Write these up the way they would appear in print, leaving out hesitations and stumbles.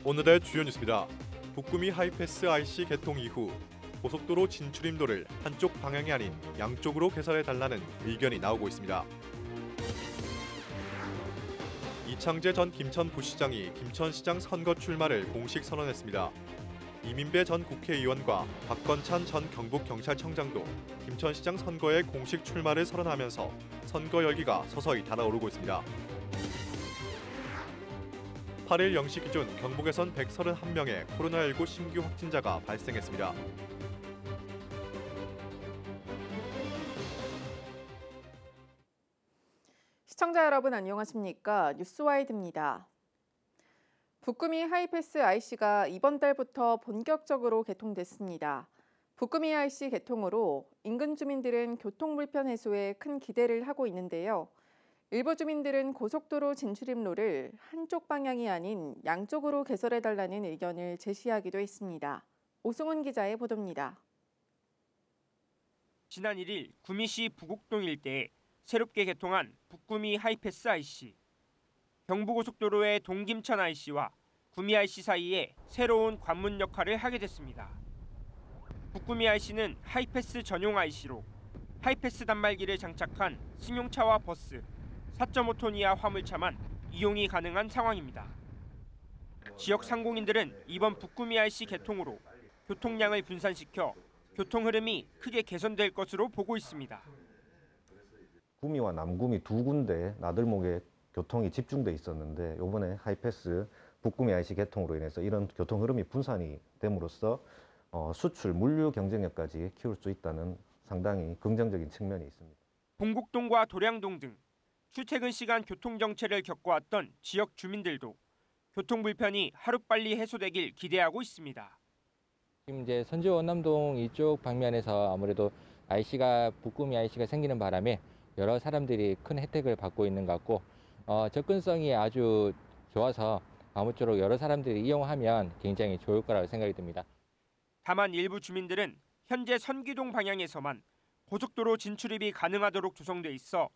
오늘의 주요 뉴스입니다. 북구미 하이패스 IC 개통 이후 고속도로 진출입로를 한쪽 방향이 아닌 양쪽으로 개설해달라는 의견이 나오고 있습니다. 이창재 전 김천부시장이 김천시장 선거 출마를 공식 선언했습니다. 이민배 전 국회의원과 박건찬 전 경북경찰청장도 김천시장 선거에 공식 출마를 선언하면서 선거 열기가 서서히 달아오르고 있습니다. 8일 0시 기준 경북에선 131명의 코로나19 신규 확진자가 발생했습니다. 시청자 여러분 안녕하십니까? 뉴스와이드입니다. 북구미 하이패스 IC가 이번 달부터 본격적으로 개통됐습니다. 북구미 IC 개통으로 인근 주민들은 교통 불편 해소에 큰 기대를 하고 있는데요. 일부 주민들은 고속도로 진출입로를 한쪽 방향이 아닌 양쪽으로 개설해달라는 의견을 제시하기도 했습니다. 오승훈 기자의 보도입니다. 지난 1일 구미시 부곡동 일대에 새롭게 개통한 북구미 하이패스 IC. 경부고속도로의 동김천 IC와 구미 IC 사이에 새로운 관문 역할을 하게 됐습니다. 북구미 IC는 하이패스 전용 IC로 하이패스 단말기를 장착한 승용차와 버스, 4.5톤 이하 화물차만 이용이 가능한 상황입니다. 지역 상공인들은 이번 북구미 IC 개통으로 교통량을 분산시켜 교통 흐름이 크게 개선될 것으로 보고 있습니다. 구미와 남구미 두 군데 나들목에 교통이 집중돼 있었는데 이번에 하이패스 북구미 IC 개통으로 인해서 이런 교통 흐름이 분산이 됨으로써 수출, 물류 경쟁력까지 키울 수 있다는 상당히 긍정적인 측면이 있습니다. 봉곡동과 도량동 등 출퇴근 시간 교통 정체를 겪어왔던 지역 주민들도 교통 불편이 하루빨리 해소되길 기대하고 있습니다. 지금 이제 선주 원남동 이쪽 방면에서 아무래도 북구미 IC가 생기는 바람에 여러 사람들이 큰 혜택을 받고 있는 것 같고 접근성이 아주 좋아서 아무쪼록 여러 사람들이 이용하면 굉장히 좋을 거라고 생각이 듭니다. 다만 일부 주민들은 현재 선기동 방향에서만 고속도로 진출입이 가능하도록 조성돼 있어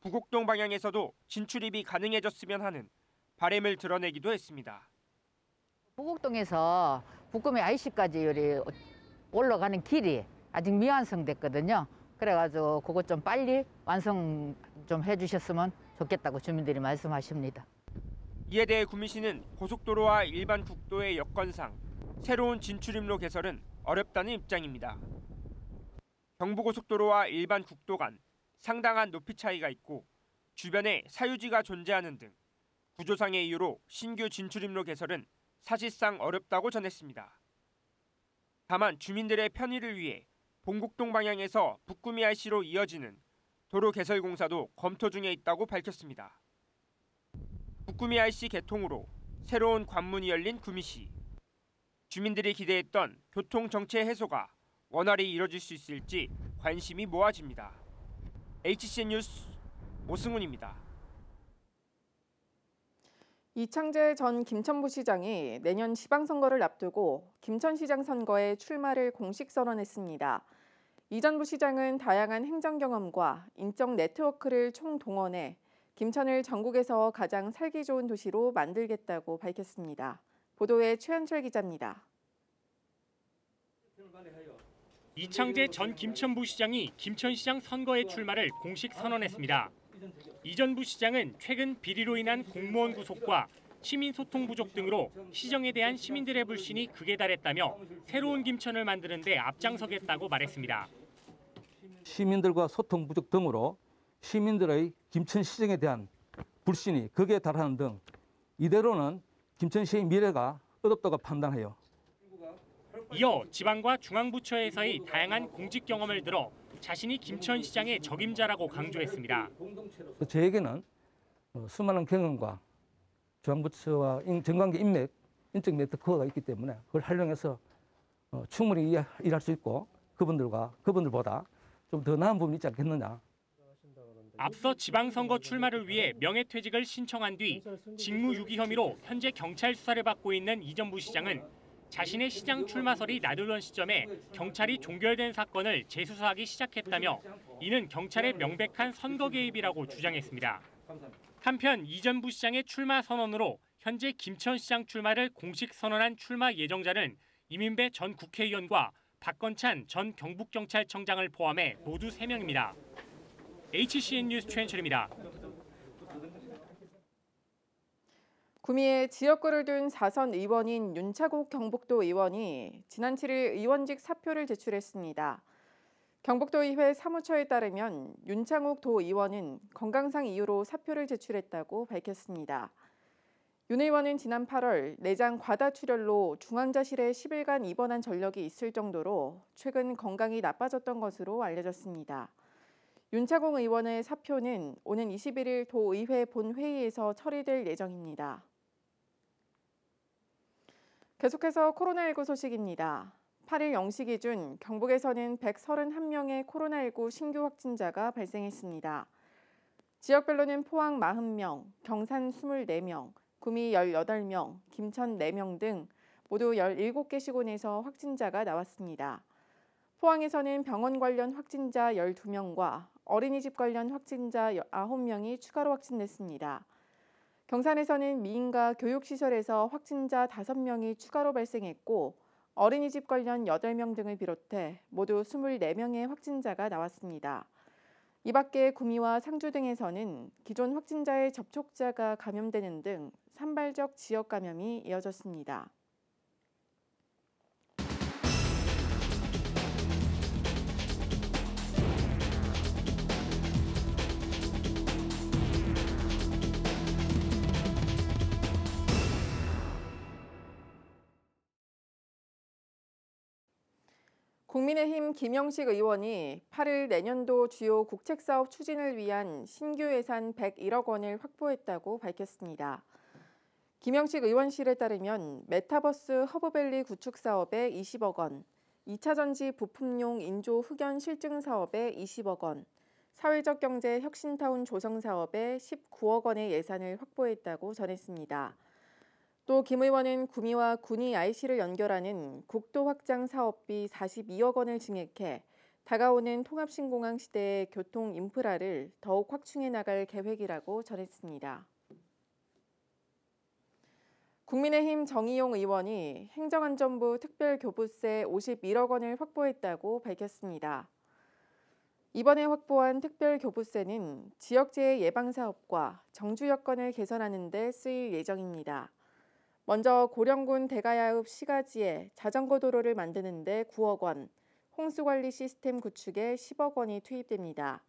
부곡동 방향에서도 진출입이 가능해졌으면 하는 바람을 드러내기도 했습니다. 부곡동에서 북구미 IC까지 올라가는 길이 아직 미완성됐거든요. 그래가지고 그것 좀 빨리 완성 좀 해주셨으면 좋겠다고 주민들이 말씀하십니다. 이에 대해 구미시는 고속도로와 일반 국도의 여건상 새로운 진출입로 개설은 어렵다는 입장입니다. 경부고속도로와 일반 국도 간 상당한 높이 차이가 있고 주변에 사유지가 존재하는 등 구조상의 이유로 신규 진출입로 개설은 사실상 어렵다고 전했습니다. 다만 주민들의 편의를 위해 봉곡동 방향에서 북구미 IC로 이어지는 도로 개설 공사도 검토 중에 있다고 밝혔습니다. 북구미 IC 개통으로 새로운 관문이 열린 구미시. 주민들이 기대했던 교통 정체 해소가 원활히 이뤄질 수 있을지 관심이 모아집니다. HCN 뉴스 오승훈입니다. 이창재 전 김천부시장이 내년 지방선거를 앞두고 김천시장 선거에 출마를 공식 선언했습니다. 이 전 부시장은 다양한 행정 경험과 인적 네트워크를 총동원해 김천을 전국에서 가장 살기 좋은 도시로 만들겠다고 밝혔습니다. 보도에 최현철 기자입니다. 이창재 전 김천부시장이 김천시장 선거에 출마를 공식 선언했습니다. 이 전 부시장은 최근 비리로 인한 공무원 구속과 시민소통 부족 등으로 시정에 대한 시민들의 불신이 극에 달했다며 새로운 김천을 만드는 데 앞장서겠다고 말했습니다. 시민들과 소통 부족 등으로 시민들의 김천시정에 대한 불신이 극에 달하는 등 이대로는 김천시의 미래가 어렵다고 판단해요. 이어 지방과 중앙부처에서의 다양한 공직 경험을 들어 자신이 김천시장의 적임자라고 강조했습니다. 저에게는 수많은 경험과 중앙부처와 정관계 인맥, 인적 네트워크가 있기 때문에 그걸 활용해서 충분히 일할 수 있고 그분들보다 좀 더 나은 부분이 있지 않겠느냐. 앞서 지방선거 출마를 위해 명예퇴직을 신청한 뒤 직무 유기 혐의로 현재 경찰 수사를 받고 있는 이 전 부시장은 자신의 시장 출마설이 나돌던 시점에 경찰이 종결된 사건을 재수사하기 시작했다며 이는 경찰의 명백한 선거 개입이라고 주장했습니다. 한편 이 전 부시장의 출마 선언으로 현재 김천시장 출마를 공식 선언한 출마 예정자는 이민배 전 국회의원과 박건찬 전 경북경찰청장을 포함해 모두 3명입니다. HCN 뉴스 최현철입니다. 구미에 지역구를 둔 4선 의원인 윤차국 경북도 의원이 지난 7일 의원직 사표를 제출했습니다. 경북도의회 사무처에 따르면 윤창욱 도 의원은 건강상 이유로 사표를 제출했다고 밝혔습니다. 윤 의원은 지난 8월 내장 과다출혈로 중환자실에 10일간 입원한 전력이 있을 정도로 최근 건강이 나빠졌던 것으로 알려졌습니다. 윤창욱 의원의 사표는 오는 21일 도의회 본회의에서 처리될 예정입니다. 계속해서 코로나19 소식입니다. 8일 0시 기준 경북에서는 131명의 코로나19 신규 확진자가 발생했습니다. 지역별로는 포항 40명, 경산 24명, 구미 18명, 김천 4명 등 모두 17개 시군에서 확진자가 나왔습니다. 포항에서는 병원 관련 확진자 12명과 어린이집 관련 확진자 9명이 추가로 확진됐습니다. 경산에서는 미인가 교육시설에서 확진자 5명이 추가로 발생했고 어린이집 관련 8명 등을 비롯해 모두 24명의 확진자가 나왔습니다. 이 밖에 구미와 상주 등에서는 기존 확진자의 접촉자가 감염되는 등 산발적 지역 감염이 이어졌습니다. 국민의힘 김영식 의원이 8일 내년도 주요 국책사업 추진을 위한 신규 예산 101억 원을 확보했다고 밝혔습니다. 김영식 의원실에 따르면 메타버스 허브밸리 구축 사업에 20억 원, 2차 전지 부품용 인조 흑연 실증 사업에 20억 원, 사회적 경제 혁신타운 조성 사업에 19억 원의 예산을 확보했다고 전했습니다. 또 김 의원은 구미와 군위 IC를 연결하는 국도 확장 사업비 42억 원을 증액해 다가오는 통합신공항 시대의 교통 인프라를 더욱 확충해 나갈 계획이라고 전했습니다. 국민의힘 정의용 의원이 행정안전부 특별교부세 51억 원을 확보했다고 밝혔습니다. 이번에 확보한 특별교부세는 지역재해 예방사업과 정주 여건을 개선하는 데 쓰일 예정입니다. 먼저 고령군 대가야읍 시가지에 자전거 도로를 만드는 데 9억 원, 홍수관리 시스템 구축에 10억 원이 투입됩니다.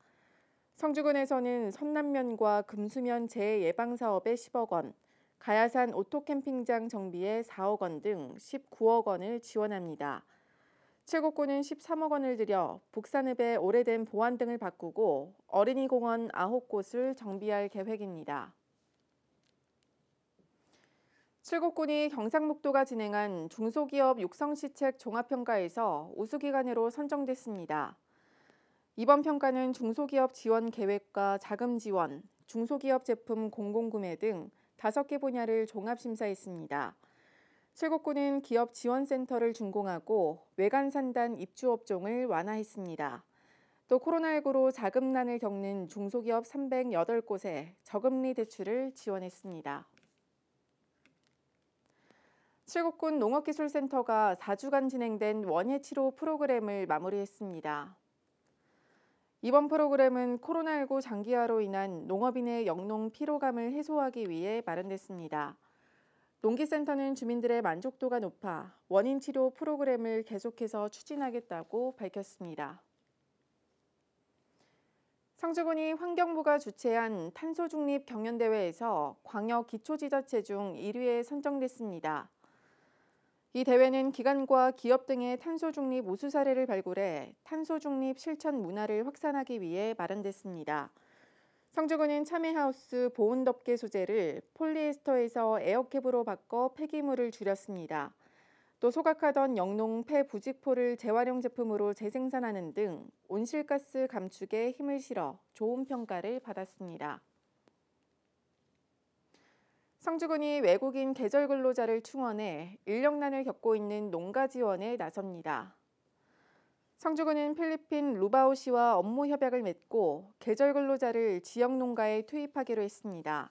성주군에서는 선남면과 금수면 재해 예방사업에 10억 원, 가야산 오토캠핑장 정비에 4억 원 등 19억 원을 지원합니다. 칠곡군은 13억 원을 들여 북산읍의 오래된 보안 등을 바꾸고 어린이공원 9곳을 정비할 계획입니다. 칠곡군이 경상북도가 진행한 중소기업 육성시책 종합평가에서 우수기관으로 선정됐습니다. 이번 평가는 중소기업 지원 계획과 자금 지원, 중소기업 제품 공공구매 등 5개 분야를 종합심사했습니다. 칠곡군은 기업 지원센터를 준공하고 외관산단 입주업종을 완화했습니다. 또 코로나19로 자금난을 겪는 중소기업 308곳에 저금리 대출을 지원했습니다. 칠곡군 농업기술센터가 4주간 진행된 원예치료 프로그램을 마무리했습니다. 이번 프로그램은 코로나19 장기화로 인한 농업인의 영농 피로감을 해소하기 위해 마련됐습니다. 농기센터는 주민들의 만족도가 높아 원인치료 프로그램을 계속해서 추진하겠다고 밝혔습니다. 성주군이 환경부가 주최한 탄소중립 경연대회에서 광역 기초지자체 중 1위에 선정됐습니다. 이 대회는 기관과 기업 등의 탄소중립 우수 사례를 발굴해 탄소중립 실천 문화를 확산하기 위해 마련됐습니다. 성주군은 참외하우스 보온덮개 소재를 폴리에스터에서 에어캡으로 바꿔 폐기물을 줄였습니다. 또 소각하던 영농 폐부직포를 재활용 제품으로 재생산하는 등 온실가스 감축에 힘을 실어 좋은 평가를 받았습니다. 성주군이 외국인 계절 근로자를 충원해 인력난을 겪고 있는 농가 지원에 나섭니다. 성주군은 필리핀 루바오시와 업무 협약을 맺고 계절 근로자를 지역 농가에 투입하기로 했습니다.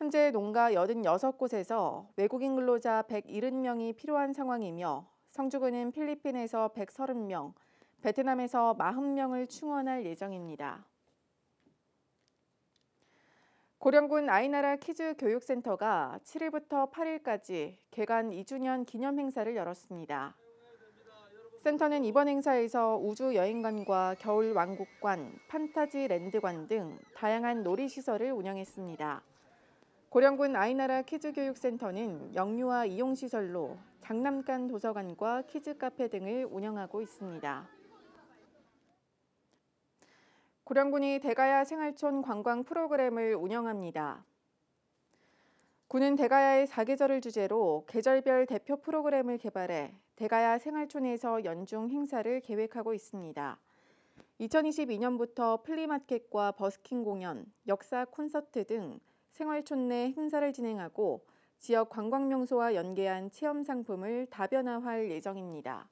현재 농가 86곳에서 외국인 근로자 170명이 필요한 상황이며 성주군은 필리핀에서 130명, 베트남에서 40명을 충원할 예정입니다. 고령군 아이나라 키즈 교육센터가 7일부터 8일까지 개관 2주년 기념 행사를 열었습니다. 센터는 이번 행사에서 우주 여행관과 겨울 왕국관, 판타지 랜드관 등 다양한 놀이시설을 운영했습니다. 고령군 아이나라 키즈교육센터는 영유아 이용시설로 장난감 도서관과 키즈카페 등을 운영하고 있습니다. 고령군이 대가야 생활촌 관광 프로그램을 운영합니다. 군은 대가야의 4계절을 주제로 계절별 대표 프로그램을 개발해 대가야 생활촌에서 연중 행사를 계획하고 있습니다. 2022년부터 플리마켓과 버스킹 공연, 역사 콘서트 등 생활촌 내 행사를 진행하고 지역 관광 명소와 연계한 체험 상품을 다변화할 예정입니다.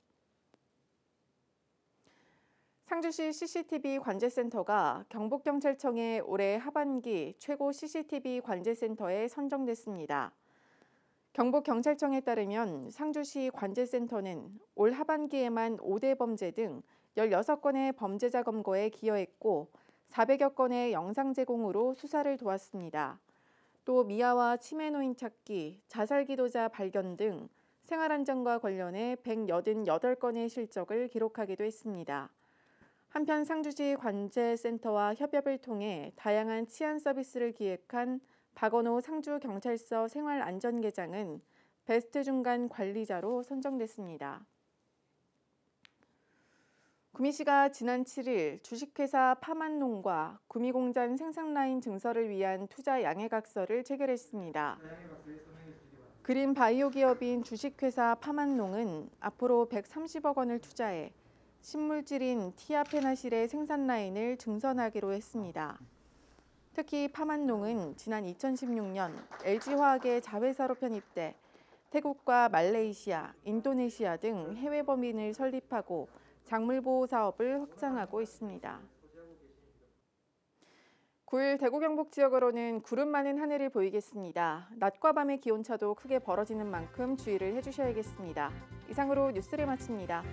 상주시 CCTV 관제센터가 경북경찰청의 올해 하반기 최고 CCTV 관제센터에 선정됐습니다. 경북경찰청에 따르면 상주시 관제센터는 올 하반기에만 5대 범죄 등 16건의 범죄자 검거에 기여했고 400여 건의 영상 제공으로 수사를 도왔습니다. 또 미아와 치매 노인 찾기, 자살 기도자 발견 등 생활안전과 관련해 188건의 실적을 기록하기도 했습니다. 한편 상주시 관제센터와 협업을 통해 다양한 치안 서비스를 기획한 박원호 상주경찰서 생활안전계장은 베스트 중간 관리자로 선정됐습니다. 구미시가 지난 7일 주식회사 파만농과 구미공장 생산라인 증설을 위한 투자 양해각서를 체결했습니다. 그린 바이오 기업인 주식회사 파만농은 앞으로 130억 원을 투자해 신물질인 티아페나실의 생산 라인을 증선하기로 했습니다. 특히 파만농은 지난 2016년 LG화학의 자회사로 편입돼 태국과 말레이시아, 인도네시아 등 해외 법인을 설립하고 작물 보호 사업을 확장하고 있습니다. 9일 대구 경북 지역으로는 구름 많은 하늘을 보이겠습니다. 낮과 밤의 기온차도 크게 벌어지는 만큼 주의를 해주셔야겠습니다. 이상으로 뉴스를 마칩니다.